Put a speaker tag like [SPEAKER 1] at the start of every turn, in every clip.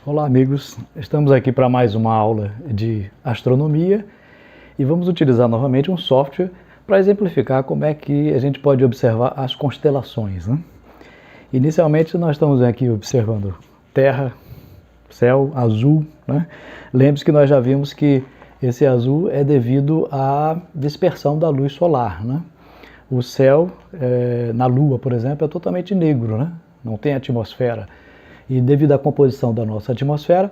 [SPEAKER 1] Olá amigos, estamos aqui para mais uma aula de astronomia e vamos utilizar novamente um software para exemplificar como é que a gente pode observar as constelações, né? Inicialmente nós estamos aqui observando Terra, céu azul, né? Lembre-se que nós já vimos que esse azul é devido à dispersão da luz solar, né? O céu na Lua, por exemplo, é totalmente negro, né? Não tem atmosfera. E devido à composição da nossa atmosfera,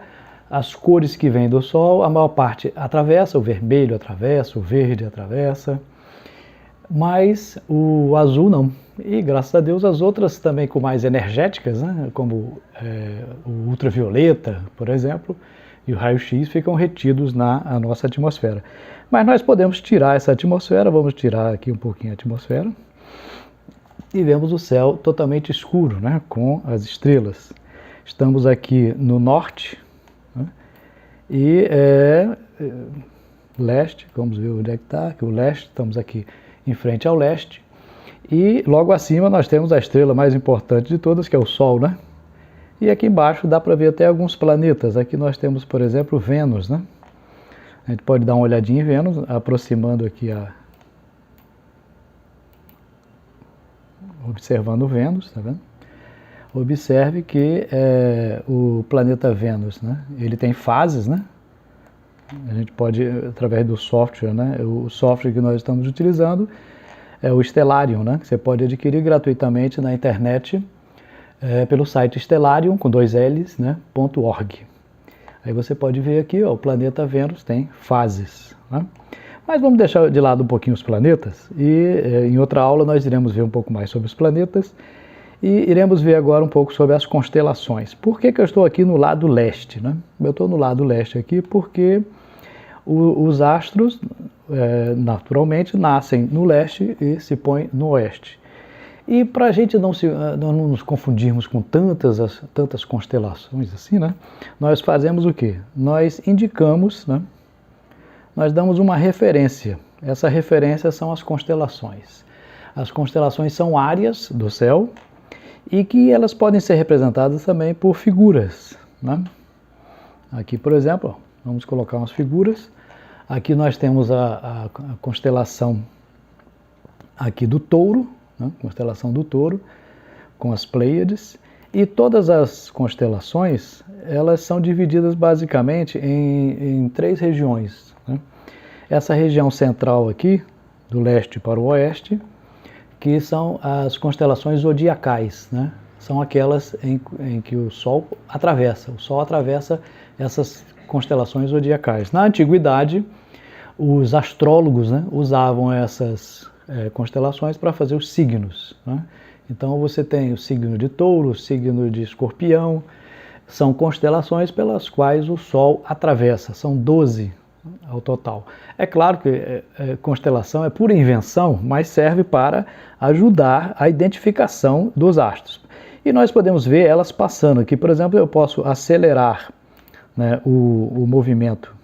[SPEAKER 1] as cores que vêm do Sol, a maior parte atravessa, o vermelho atravessa, o verde atravessa, mas o azul não. E graças a Deus as outras também com mais energéticas, né, como o ultravioleta, por exemplo, e o raio-x ficam retidos na nossa atmosfera. Mas nós podemos tirar essa atmosfera, vamos tirar aqui um pouquinho a atmosfera, e vemos o céu totalmente escuro, né, com as estrelas. Estamos aqui no norte, né, e leste, vamos ver onde é que está, aqui o leste, estamos aqui em frente ao leste, e logo acima nós temos a estrela mais importante de todas, que é o Sol, né? E aqui embaixo dá para ver até alguns planetas. Aqui nós temos, por exemplo, Vênus, né? A gente pode dar uma olhadinha em Vênus, aproximando aqui observando Vênus, tá vendo? Observe que o planeta Vênus, né, ele tem fases, né? A gente pode, através do software, né, o software que nós estamos utilizando é o Stellarium, né, que você pode adquirir gratuitamente na internet pelo site stellarium, com 2 L's, né, .org. Aí você pode ver aqui, ó, o planeta Vênus tem fases, né? Mas vamos deixar de lado um pouquinho os planetas e em outra aula nós iremos ver um pouco mais sobre os planetas. E iremos ver agora um pouco sobre as constelações. Por que eu estou aqui no lado leste, né? Eu estou no lado leste aqui porque os astros, naturalmente, nascem no leste e se põem no oeste. E para a gente não nos confundirmos com tantas constelações assim, né? Nós fazemos o quê? Nós indicamos, né? Nós damos uma referência. Essa referência são as constelações. As constelações são áreas do céu, e que elas podem ser representadas também por figuras, né? Aqui, por exemplo, vamos colocar umas figuras. Aqui nós temos a constelação aqui do Touro, né? Constelação do Touro, com as Pleiades. E todas as constelações, elas são divididas basicamente em 3 regiões, né? Essa região central aqui, do leste para o oeste, que são as constelações zodiacais, né? São aquelas em que o Sol atravessa. O Sol atravessa essas constelações zodiacais. Na antiguidade, os astrólogos, né, usavam essas constelações para fazer os signos, né? Então você tem o signo de Touro, o signo de Escorpião, são constelações pelas quais o Sol atravessa, são 12 ao total. É claro que constelação é pura invenção, mas serve para ajudar a identificação dos astros. E nós podemos ver elas passando aqui. Por exemplo, eu posso acelerar, né, o movimento.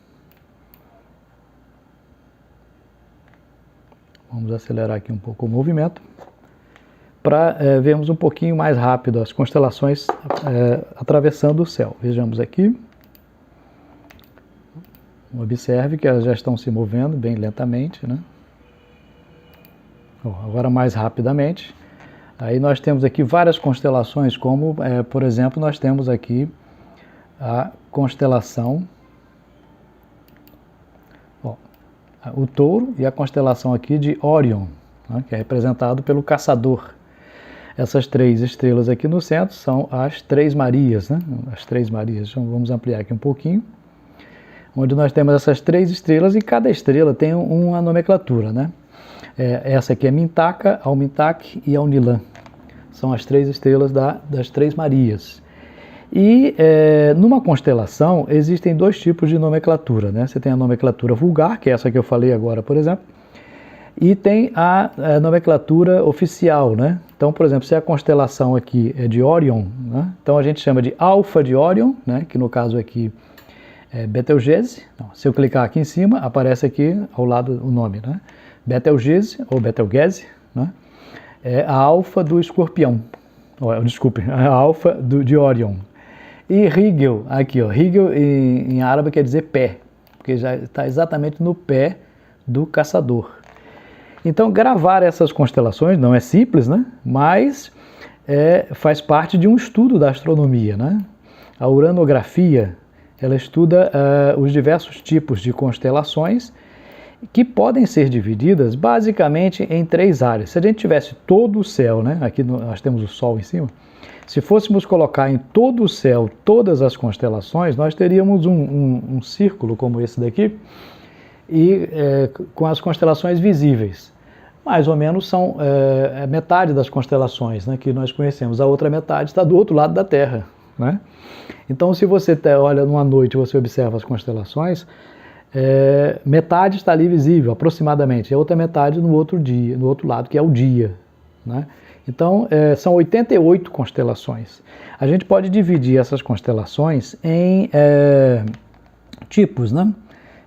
[SPEAKER 1] Vamos acelerar aqui um pouco o movimento, para vermos um pouquinho mais rápido as constelações atravessando o céu. Vejamos aqui. Observe que elas já estão se movendo bem lentamente, né? Agora mais rapidamente. Aí nós temos aqui várias constelações, como, por exemplo, nós temos aqui a constelação, o Touro e a constelação aqui de Órion, né, que é representado pelo Caçador. Essas 3 estrelas aqui no centro são as 3 Marias, né? As 3 Marias. Então, vamos ampliar aqui um pouquinho. Onde nós temos essas 3 estrelas e cada estrela tem uma nomenclatura, né? Essa aqui é Mintaka, Almitac e Alnilam. São as 3 estrelas das 3 Marias. E numa constelação existem 2 tipos de nomenclatura, né? Você tem a nomenclatura vulgar, que é essa que eu falei agora, por exemplo, e tem a nomenclatura oficial, né? Então, por exemplo, se a constelação aqui é de Órion, né? Então a gente chama de Alfa de Órion, né? Que no caso aqui Betelgeuse. Se eu clicar aqui em cima, aparece aqui ao lado o nome, né? Betelgeuse ou Betelgeuse, né? É a alfa do Escorpião. Desculpe, a alfa de Órion. E Rigel, aqui ó, Rigel em árabe quer dizer pé, porque já está exatamente no pé do caçador. Então gravar essas constelações não é simples, né? Mas faz parte de um estudo da astronomia, né? A uranografia, ela estuda os diversos tipos de constelações que podem ser divididas basicamente em 3 áreas. Se a gente tivesse todo o céu, né? Aqui nós temos o Sol em cima. Se fôssemos colocar em todo o céu todas as constelações, nós teríamos um círculo como esse daqui, e com as constelações visíveis. Mais ou menos são metade das constelações, né, que nós conhecemos. A outra metade está do outro lado da Terra, né? Então, se você olha numa noite e você observa as constelações, metade está ali visível, aproximadamente, e a outra metade no outro dia, no outro lado, que é o dia, né? Então, são 88 constelações. A gente pode dividir essas constelações em tipos, né?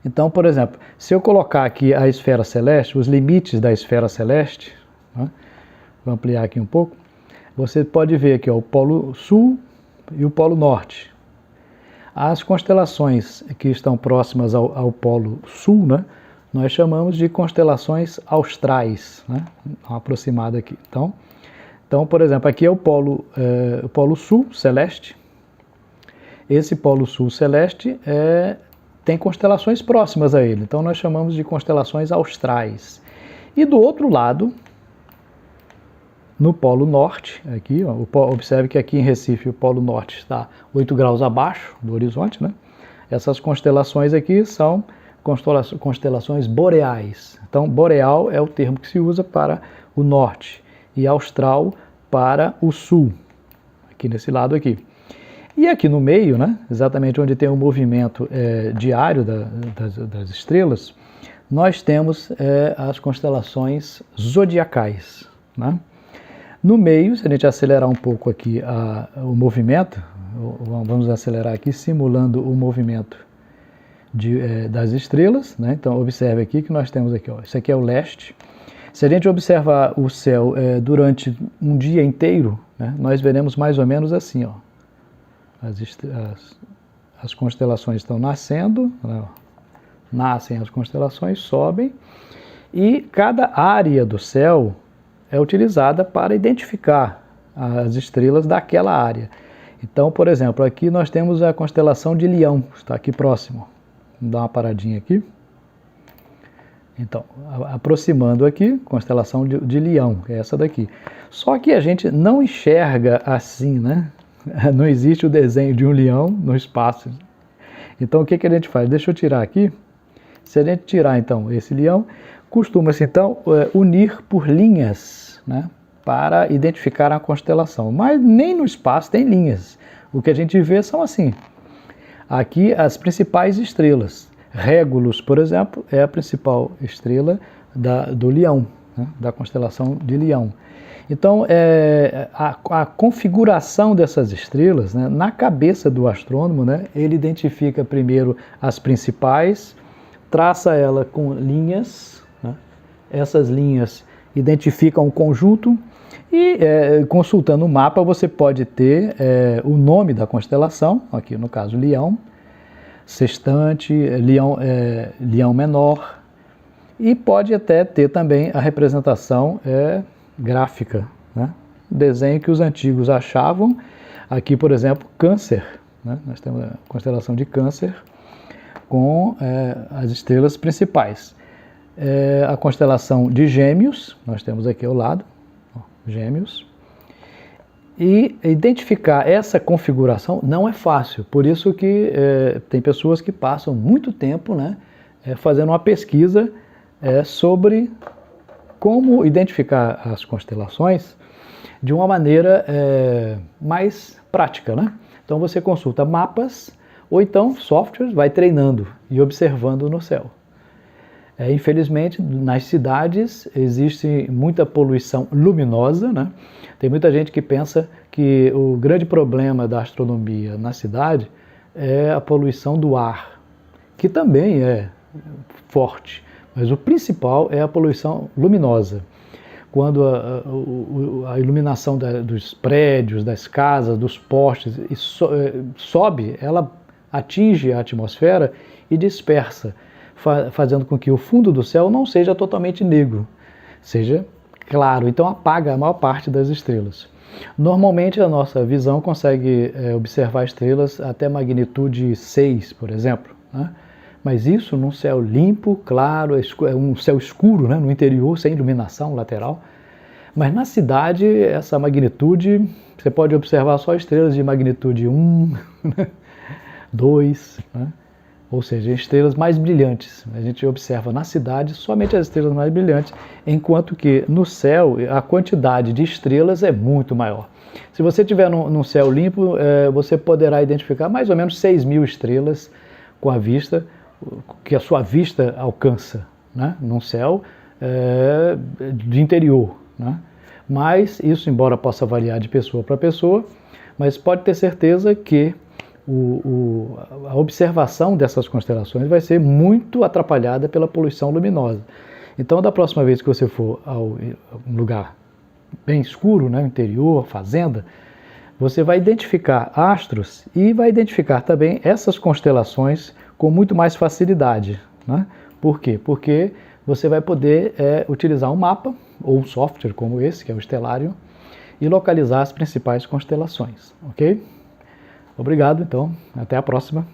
[SPEAKER 1] Então, por exemplo, se eu colocar aqui a esfera celeste, os limites da esfera celeste, né? Vou ampliar aqui um pouco, você pode ver aqui ó, o Polo Sul e o Polo Norte. As constelações que estão próximas ao Polo Sul, né? Nós chamamos de constelações austrais, né? Aproximada aqui. Então, por exemplo, aqui é o Polo Sul celeste. Esse Polo Sul celeste tem constelações próximas a ele, então nós chamamos de constelações austrais. E do outro lado, no Polo Norte, aqui, ó, observe que aqui em Recife o Polo Norte está 8 graus abaixo do horizonte, né? Essas constelações aqui são constelações boreais. Então, boreal é o termo que se usa para o norte e austral para o sul, aqui nesse lado aqui. E aqui no meio, né, exatamente onde tem o movimento diário das estrelas, nós temos as constelações zodiacais, né? No meio, se a gente acelerar um pouco aqui o movimento, vamos acelerar aqui simulando o movimento das estrelas, né? Então observe aqui que nós temos aqui, ó, isso aqui é o leste. Se a gente observar o céu durante um dia inteiro, né, nós veremos mais ou menos assim, ó. As constelações estão nascendo, né, nascem as constelações, sobem, e cada área do céu é utilizada para identificar as estrelas daquela área. Então, por exemplo, aqui nós temos a constelação de Leão, está aqui próximo. Vamos dar uma paradinha aqui. Então, aproximando aqui, constelação de Leão, que é essa daqui. Só que a gente não enxerga assim, né? Não existe o desenho de um leão no espaço. Então, o que a gente faz? Deixa eu tirar aqui. Se a gente tirar, então, esse leão, costuma-se, então, unir por linhas, né? Para identificar a constelação. Mas nem no espaço tem linhas. O que a gente vê são assim. Aqui, as principais estrelas. Régulus, por exemplo, é a principal estrela do Leão, né, da constelação de Leão. Então, a configuração dessas estrelas, né, na cabeça do astrônomo, né, ele identifica primeiro as principais, traça ela com linhas, né, essas linhas identificam o conjunto e, consultando o mapa, você pode ter o nome da constelação, aqui no caso Leão, sextante, leão menor, e pode até ter também a representação gráfica, né? Desenho que os antigos achavam, aqui por exemplo Câncer, né? Nós temos a constelação de Câncer com as estrelas principais, a constelação de Gêmeos, nós temos aqui ao lado, ó, Gêmeos. E identificar essa configuração não é fácil, por isso que tem pessoas que passam muito tempo, né, fazendo uma pesquisa sobre como identificar as constelações de uma maneira mais prática, né? Então você consulta mapas ou então softwares, vai treinando e observando no céu. Infelizmente, nas cidades existe muita poluição luminosa, né? Tem muita gente que pensa que o grande problema da astronomia na cidade é a poluição do ar, que também é forte, mas o principal é a poluição luminosa. quando a iluminação dos prédios, das casas, dos postes sobe, ela atinge a atmosfera e dispersa, fazendo com que o fundo do céu não seja totalmente negro, seja claro, então apaga a maior parte das estrelas. Normalmente a nossa visão consegue observar estrelas até magnitude 6, por exemplo, né? Mas isso num céu limpo, claro, um céu escuro, né, no interior, sem iluminação lateral. Mas na cidade, essa magnitude, você pode observar só estrelas de magnitude 1, 2, né? Ou seja, estrelas mais brilhantes. A gente observa na cidade somente as estrelas mais brilhantes, enquanto que no céu a quantidade de estrelas é muito maior. Se você estiver num céu limpo, você poderá identificar mais ou menos 6.000 estrelas com a vista, que a sua vista alcança, né, num céu de interior, né? Mas isso, embora possa variar de pessoa para pessoa, mas pode ter certeza que a observação dessas constelações vai ser muito atrapalhada pela poluição luminosa. Então, da próxima vez que você for a um lugar bem escuro, né, interior, fazenda, você vai identificar astros e vai identificar também essas constelações com muito mais facilidade, né? Por quê? Porque você vai poder utilizar um mapa ou um software como esse, que é o Stellarium, e localizar as principais constelações, ok? Obrigado, então, até a próxima.